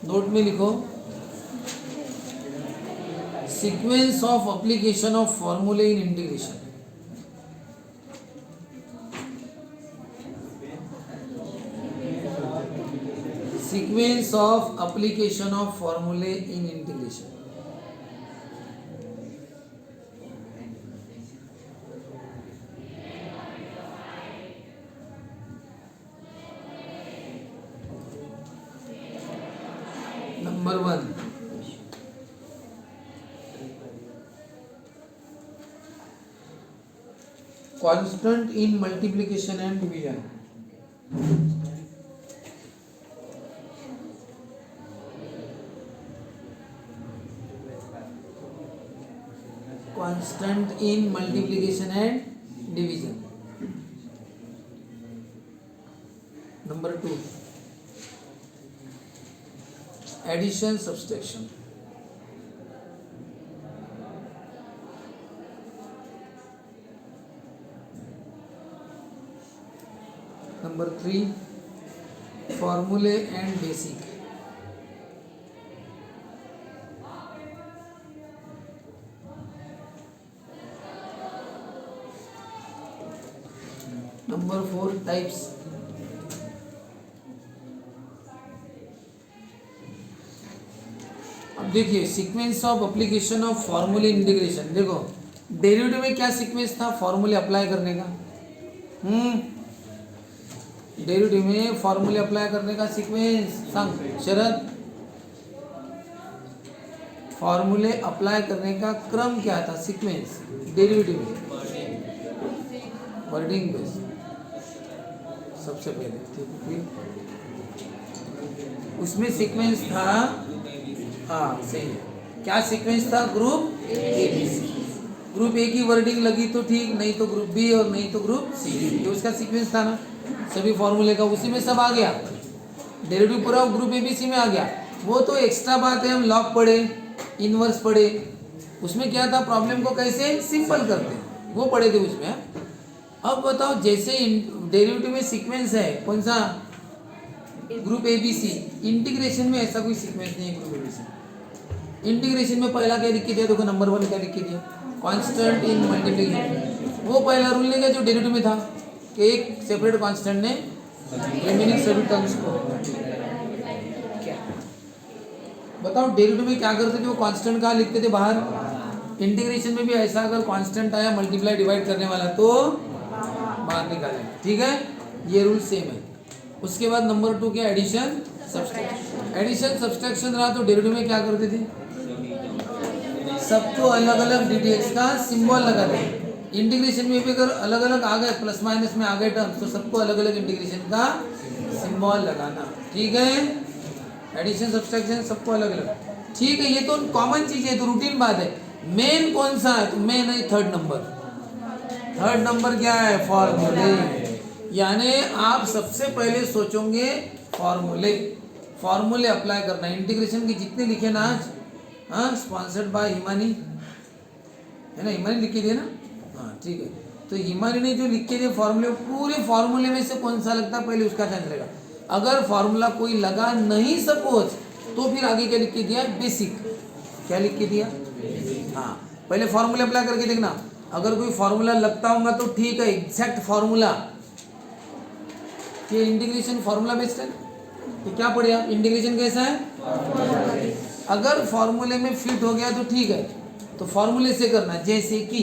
नोट में लिखो sequence of application of formulae in integration. Sequence of application of formulae in integration. Number 1, constant in multiplication and division. Constant in multiplication and division. Number 2, addition subtraction. Number 3, formulae and basic. Number 4, types. अब देखिए sequence of application of फॉर्मूले integration. देखो derivative में क्या sequence था फॉर्मूले apply करने का? डेरिवेटिव में फॉर्मूले अप्लाई करने का सीक्वेंस सांग शरद, फॉर्मूले अप्लाई करने का क्रम क्या था? सीक्वेंस डेरिवेटिव में वर्डिंग बेस सबसे पहले, ठीक है। उसमें सीक्वेंस था, हाँ सही है, क्या सीक्वेंस था? Group A B C. Group A की वर्डिंग लगी तो ठीक, नहीं तो ग्रुप बी और नहीं तो ग्रुप सी, ये उसका सीक्वेंस था ना सभी फॉर्मूले का, उसी में सब आ गया। डेरिवेटिव पूरा ग्रुप ए बी सी में आ गया। वो तो एक्स्ट्रा बात है, हम लॉग पढ़े, इनवर्स पढ़े, उसमें क्या था प्रॉब्लम को कैसे सिंपल करते, वो पढ़े थे उसमें। अब बताओ जैसे डेरिवेटिव में सीक्वेंस है कौन सा? Group A B C. Integration में ऐसा कोई सीक्वेंस नहीं है group A B C. Integration में पहला क्या लिख के दिया? देखो नंबर 1 क्या लिख के दिया? Constant in multiplication. वो पहला रूल लेगा जो डेरिवेटिव में था कि एक सेपरेट कांस्टेंट ने रिमेनिंग सभी टर्म्स को, क्या बताओ डेरिवेटिव में क्या करते थे? वो कांस्टेंट कहाँ लिखते थे? बाहर। इंटीग्रेशन में भी ऐसा, अगर कांस्टेंट आया मल्टीप्लाई डिवाइड करने वाला तो बाहर निकालेंगे, ठीक है, ये रूल सेम है। उसके बाद नंबर 2 क्या? Addition subtraction. एडिशन सब्सट्रैक्शन रहा तो डेरिवेटिव में क्या करते थे? सबको अलग अलग डीटीएक्स का सिंबल लगाते हैं। इंटीग्रेशन में भी अगर अलग अलग आ गए, प्लस माइनस में आ गए टर्म्स, तो सबको अलग अलग इंटीग्रेशन का सिंबल लगाना, ठीक है। एडिशन सब्सट्रैक्शन सबको अलग अलग, ठीक है। ये तो कॉमन चीज है, तो रूटीन बात है। मेन कौन सा है? तो मेन है थर्ड नंबर। थर्ड नंबर क्या है? फॉर्मूले। यानी आप सबसे पहले सोचोगे फॉर्मूले, फॉर्मूले अप्लाई करना। इंटीग्रेशन के जितने लिखे ना आज, हाँ, स्पॉन्सर्ड बाय हिमानी, है ना, हिमानी लिख के दिए ना, हाँ ठीक है। तो हिमानी ने जो लिख के दिए फॉर्मूले, पूरे फॉर्मूले में से कौन सा लगता है पहले उसका चांस रहेगा। अगर फॉर्मूला कोई लगा नहीं सपोज, तो फिर आगे क्या लिख के दिया, बेसिक। क्या लिख के दिया, हाँ पहले फॉर्मूले अप्लाई करके देखना। अगर कोई फॉर्मूला लगता होगा तो ठीक है, एग्जैक्ट फॉर्मूला। ये इंटीग्रेशन फॉर्मूला बेस्ड है, तो क्या पढ़े आप, इंटीग्रेशन कैसा है, अगर फॉर्मूले में फिट हो गया तो ठीक है, तो फॉर्मूले से करना। जैसे कि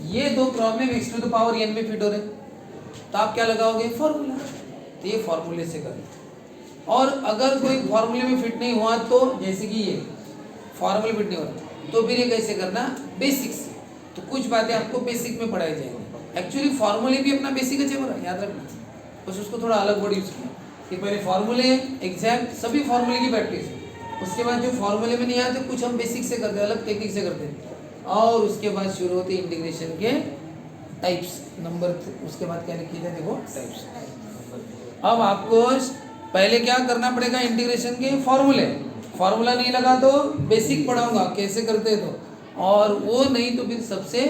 ये दो problem x to the power n में फिट हो रहे, तो आप क्या लगाओगे, फॉर्मूला। तो ये फॉर्मूले से करना। और अगर कोई फॉर्मूले में फिट नहीं हुआ तो, जैसे कि ये फॉर्मूले फिट नहीं हुआ, तो फिर ये कैसे करना, बेसिक से। तो कुछ बातें आपको बेसिक में पढ़ाई जाएंगी। एक्चुअली फॉर्मूले भी अपना बेसिक है, बड़ा याद रखना, बस उसको थोड़ा अलग वर्ड यूज किया कि पहले फॉर्मूले एग्जैक्ट सभी फॉर्मूले की प्रैक्टिस, उसके बाद जो फॉर्मूले में नहीं आते कुछ हम बेसिक से करते हैं, अलग टेक्निक से करते हैं, और उसके बाद शुरू होते हैं इंटीग्रेशन के टाइप्स। उसके बाद क्या लिखी जाए, देखो टाइप्स। अब आपको पहले क्या करना पड़ेगा, इंटीग्रेशन के फॉर्मूले। फॉर्मूला नहीं लगा तो बेसिक पढ़ाऊंगा कैसे करते हैं, तो और वो नहीं तो फिर सबसे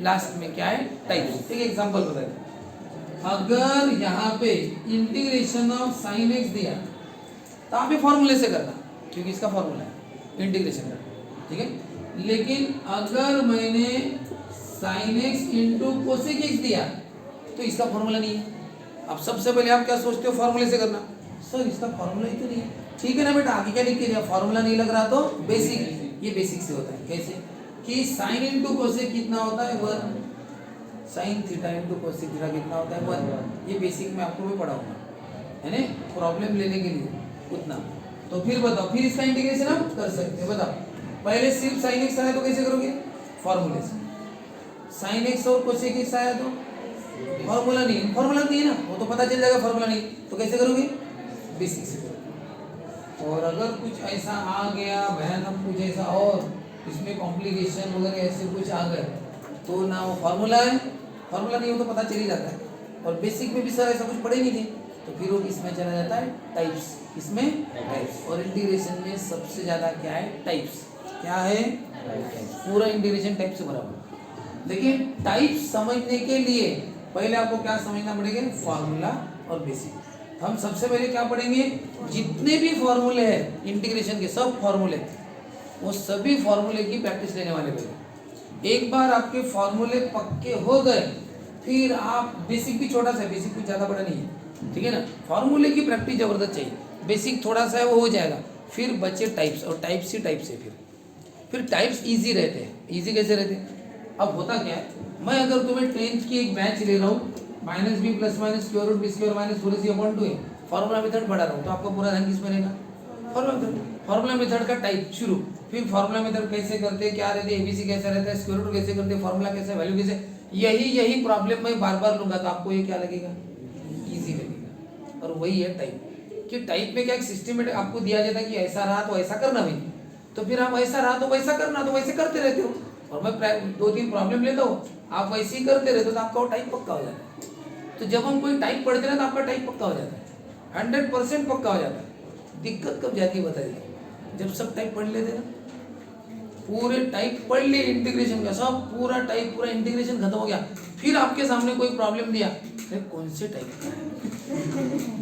लास्ट में क्या है, टाइप्स। एक एग्जांपल बताए, अगर यहाँ पे इंटीग्रेशन ऑफ साइन एक्स दिया तो आप ये फॉर्मूले से करना, क्योंकि इसका फॉर्मूला है इंटीग्रेशन का, ठीक है। लेकिन अगर मैंने sine x into cosec x दिया तो इसका फॉर्मूला नहीं है। अब सबसे पहले आप क्या सोचते हो, फॉर्मूले से करना। सर इसका फॉर्मूला ही तो नहीं है, ठीक है ना बेटा, आगे क्या लिख के दिया, फॉर्मूला नहीं लग रहा तो बेसिक। ये बेसिक से होता है, कैसे कि साइन इंटू कोसेक कितना होता है, 1। Sine theta into cosec theta कितना होता है, 1। ये बेसिक में आपको भी पढ़ाऊंगा, है ना, प्रॉब्लम लेने के लिए उतना। तो फिर बताओ, फिर इसका इंटीग्रेशन हम कर सकते हैं, बताओ। पहले सिर्फ साइन एक्स आया तो कैसे करोगे, फॉर्मूले से। साइन एक्स और कोसेक एक्स आया तो फॉर्मूला नहीं है ना, वो तो पता चल जाएगा फॉर्मूला नहीं, तो कैसे करोगे, बेसिक से करोगे। और अगर कुछ ऐसा आ गया भयानक, कुछ ऐसा और इसमें कॉम्प्लिकेशन वगैरह ऐसे कुछ आ गए, तो ना वो फॉर्मूला है, फॉर्मूला नहीं हो तो पता चल ही जाता है। और बेसिक में भी सर ऐसा कुछ पढ़े नहीं थे, तो फिर वो किसमें चला जाता है, टाइप्स। इसमें टाइप्स। और इंटीग्रेशन में सबसे ज़्यादा क्या है, टाइप्स। क्या है, पूरा इंटीग्रेशन टाइप से भरा हुआ। लेकिन टाइप्स समझने के लिए पहले आपको क्या समझना पड़ेगा, फॉर्मूला और बेसिक। हम सबसे पहले क्या पढ़ेंगे, जितने भी फॉर्मूले हैं इंटीग्रेशन के, सब फॉर्मूले, वो सभी फॉर्मूले की प्रैक्टिस लेने वाले पहले। एक बार आपके फॉर्मूले पक्के हो गए, फिर आप बेसिक भी छोटा सा है, बेसिक कुछ ज़्यादा बड़ा नहीं है, ठीक है ना। फॉर्मूले की प्रैक्टिस जबरदस्त चाहिए, बेसिक थोड़ा सा है वो हो जाएगा, फिर बचे टाइप्स, और टाइप्स ही टाइप्स है। फिर टाइप्स इजी रहते हैं। इजी कैसे रहते हैं, अब होता क्या है, मैं अगर तुम्हें 10th की एक बैच ले रहा हूँ, -b + -b² - 4ac/2 है, फॉर्मूला मेथड पढ़ा रहा हूँ, तो आपका पूरा ध्यान किस में रहेगा, फॉर्मूला मेथड का टाइप शुरू, फिर फॉर्मूला मेथड कैसे करते हैं, क्या रहते हैं, एबीसी कैसा रहता है, स्क्वायर रूट कैसे करते हैं, फॉर्मूला कैसे, वैल्यू कैसे, यही प्रॉब्लम मैं बार बार लूंगा, तो आपको ये क्या लगेगा, इजी लगेगा। और वही है टाइप, कि टाइप में क्या एक सिस्टमेटिक आपको दिया जाता है कि ऐसा रहा तो ऐसा करना भाई, तो फिर आप ऐसा रहा तो वैसा करना, तो वैसे करते रहते हो। और मैं 2-3 प्रॉब्लम लेता हूँ, आप वैसे ही करते रहते हो, तो आपका वो टाइप पक्का हो जाता है। तो जब हम कोई टाइप पढ़ते हैं तो आपका टाइप पक्का हो जाता है, 100% पक्का हो जाता है। दिक्कत कब जाती है बताइए, जब सब टाइप पढ़ लेते ना, पूरे टाइप पढ़ लिए इंटीग्रेशन का, सब पूरा टाइप, पूरा इंटीग्रेशन खत्म हो गया, फिर आपके सामने कोई प्रॉब्लम दिया, अरे कौन से टाइप का,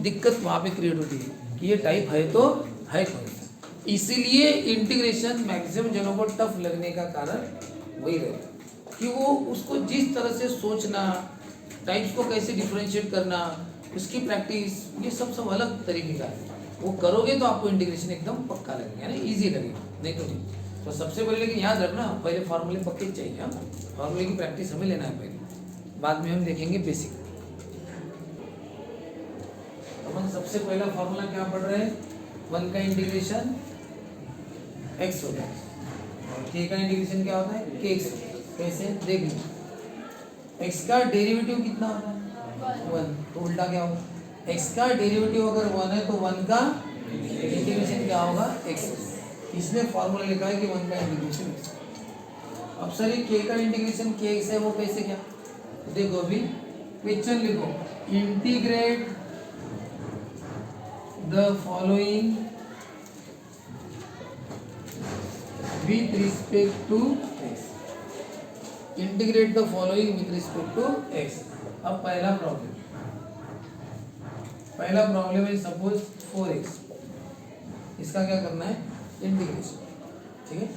दिक्कत वहाँ पे क्रिएट होती है कि ये टाइप है तो है कौन सा। इसीलिए इंटीग्रेशन मैक्सिमम जनों को टफ लगने का कारण वही रहता कि वो उसको जिस तरह से सोचना, टाइप्स को कैसे डिफरेंशिएट करना, उसकी प्रैक्टिस, ये सब अलग तरीके का है। वो करोगे तो आपको इंटीग्रेशन एकदम पक्का लगेगा, यानी ईजी लगेगा, नहीं तो नहीं। तो सबसे पहले लेकिन याद रखना, पहले फार्मूले पक्के चाहिए, हाँ, फार्मूले की प्रैक्टिस हमें लेना है पहले, बाद में हम देखेंगे बेसिक। अपन सबसे पहला फार्मूला क्या पढ़ रहे हैं, 1 का इंटीग्रेशन x होता है, और k का इंटीग्रेशन क्या होता है, kx। कैसे देख लो, x का डेरिवेटिव कितना होता है, 1, तो उल्टा क्या होगा, x का डेरिवेटिव अगर 1 है तो 1 का इंटीग्रेशन क्या होगा, x। इसमें फॉर्मूला लिखा है कि 1 का इंटीग्रेशन। अब सर ये k का इंटीग्रेशन kx है, वो कैसे, क्या देखो, अभी क्वेश्चन लिखो, integrate the following with respect to x। Integrate the following with respect to x. अब पहला प्रॉब्लम है सपोज 4x, इसका क्या करना है इंटीग्रेशन, ठीक है।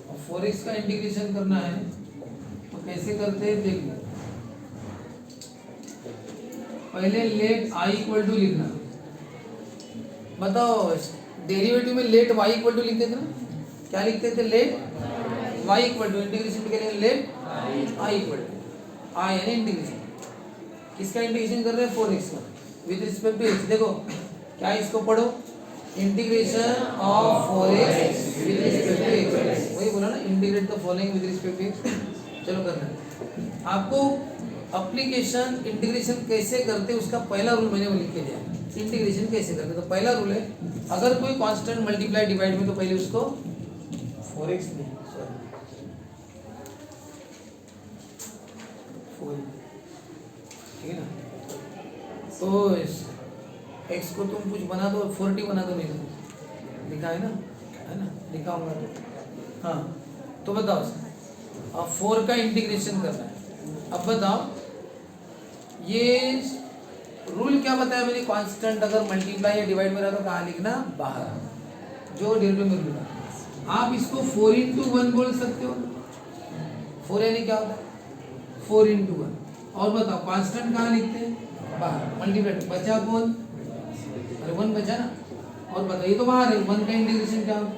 और 4x का इंटीग्रेशन करना है तो कैसे करते हैं देख लो। पहले लेट i इक्वल टू लिखना, बताओ डेरिवेटिव में लेट y इक्वल टू लिखते थे ना, क्या लिखते थे let y equal to, integration में क्या लिखेंगे let i equal to, i यानी इंटीग्रेशन, किसका इंटीग्रेशन कर रहे हैं 4x का विद रिस्पेक्ट टू x। देखो क्या इसको पढ़ो, integration of 4x with respect to x, वही बोला ना integrate the following with respect to x। चलो करना है आपको एप्लीकेशन इंटीग्रेशन कैसे करते उसका पहला रूल मैंने वो लिख के दिया। इंटीग्रेशन कैसे करते तो पहला रूल है अगर कोई कांस्टेंट मल्टीप्लाई डिवाइड में तो पहले उसको 4x नहीं सॉरी 4 ठीक है ना, तो x को तुम कुछ बना दो 40 बना दो, नहीं तो लिखा है ना लिखाऊंगा तो हाँ। तो बताओ अब 4 का इंटीग्रेशन करना है। अब बताओ ये रूल क्या बताया मैंने, कांस्टेंट अगर मल्टीप्लाई या डिवाइड में रहा तो कहाँ लिखना बाहर, जो डेरिवेटिव में मिला। आप इसको 4 इंटू 1 बोल सकते हो, 4 यानी क्या होता है 4 इंटू 1। और बताओ कांस्टेंट कहाँ लिखते हैं बाहर, मल्टीप्लाई बचा कौन, अरे 1 बचा ना। और बताइए तो बाहर है 1 का इंटीग्रेशन क्या होता है,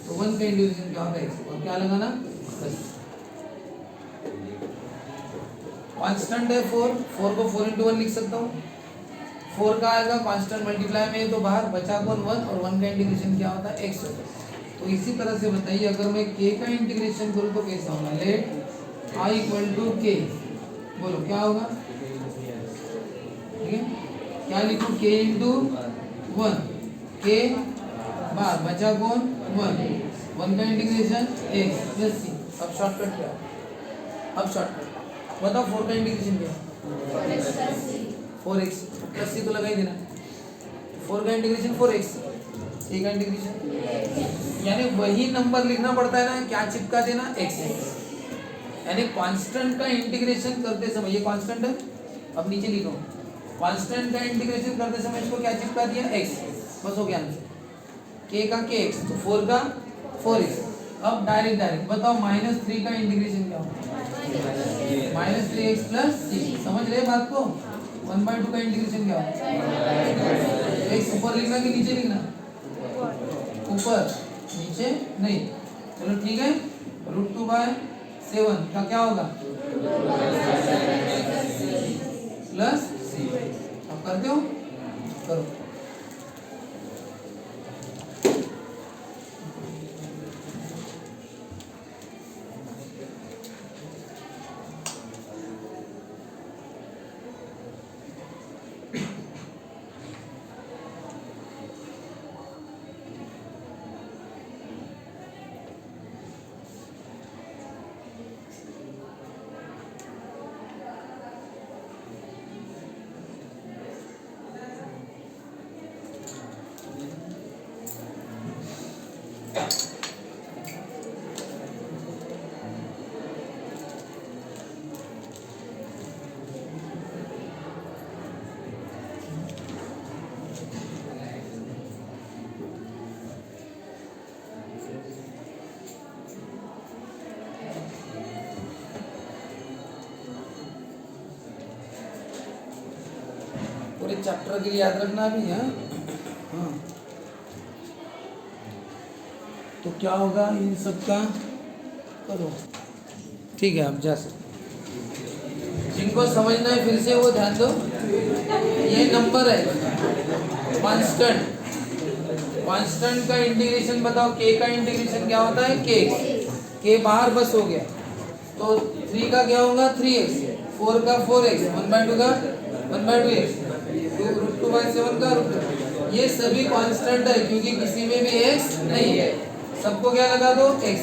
तो 1 का इंटीग्रेशन क्या होता है x, और क्या लगाना बस कांस्टेंट है 4 को 4 इंटू 1 लिख सकता हूँ, 4 का आएगा कांस्टेंट मल्टीप्लाई में तो बाहर बचा कौन 1, और 1 का इंटीग्रेशन क्या होता है x होता है। तो इसी तरह से बताइए अगर मैं k का इंटीग्रेशन करूँ तो कैसा होगा, let i equal to k, बोलो क्या होगा, ठीक है क्या लिखूँ k इंटू 1, k बाहर बचा कौन 1 का इंटीग्रेशन x प्लस c। अब शॉर्टकट क्या है, अब शॉर्टकट बताओ 4 का इंटीग्रेशन क्या है 4x प्लस c तो लगा ही देना, 4 का इंटीग्रेशन 4x, c का इंटीग्रेशन यानी वही नंबर लिखना पड़ता है ना, क्या चिपका देना x, यानी कांस्टेंट का इंटीग्रेशन करते समय ये कांस्टेंट है, अब नीचे लिखो कांस्टेंट का इंटीग्रेशन करते समय इसको क्या चिपका दिया x, बस हो गया आंसर, k का kx तो 4 का 4x। अब डायरेक्ट बताओ -3 का इंटीग्रेशन क्या होगा -3x प्लस c, समझ रहे बात को। 1/2 का इंटीग्रेशन क्या होगा, x ऊपर लिखना कि नीचे लिखना, ऊपर नीचे नहीं, चलो ठीक है। √2/7 का क्या होगा प्लस c, अब करते हो करो। पूरे चैप्टर के लिए याद रखना भी है हाँ। तो क्या होगा इन सब का करो, ठीक है आप जा सकते। जिनको समझना है फिर से वो ध्यान दो, ये नंबर है कांस्टेंट का इंटीग्रेशन बताओ, k का इंटीग्रेशन क्या होता है k बाहर बस हो गया, तो 3 का क्या होगा 3x, 4 का 4x, 1/2 का 1/2x, √2/7 का √2। ये सभी कांस्टेंट है क्योंकि किसी में भी x नहीं है, सबको क्या लगा दो x,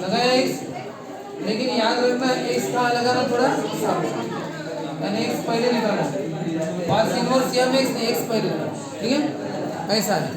लगाया x, लेकिन याद रखना x कहाँ लगाना थोड़ा यानी x पहले निकालना, पास इनवर्स या में x पहले, ठीक है ऐसा है।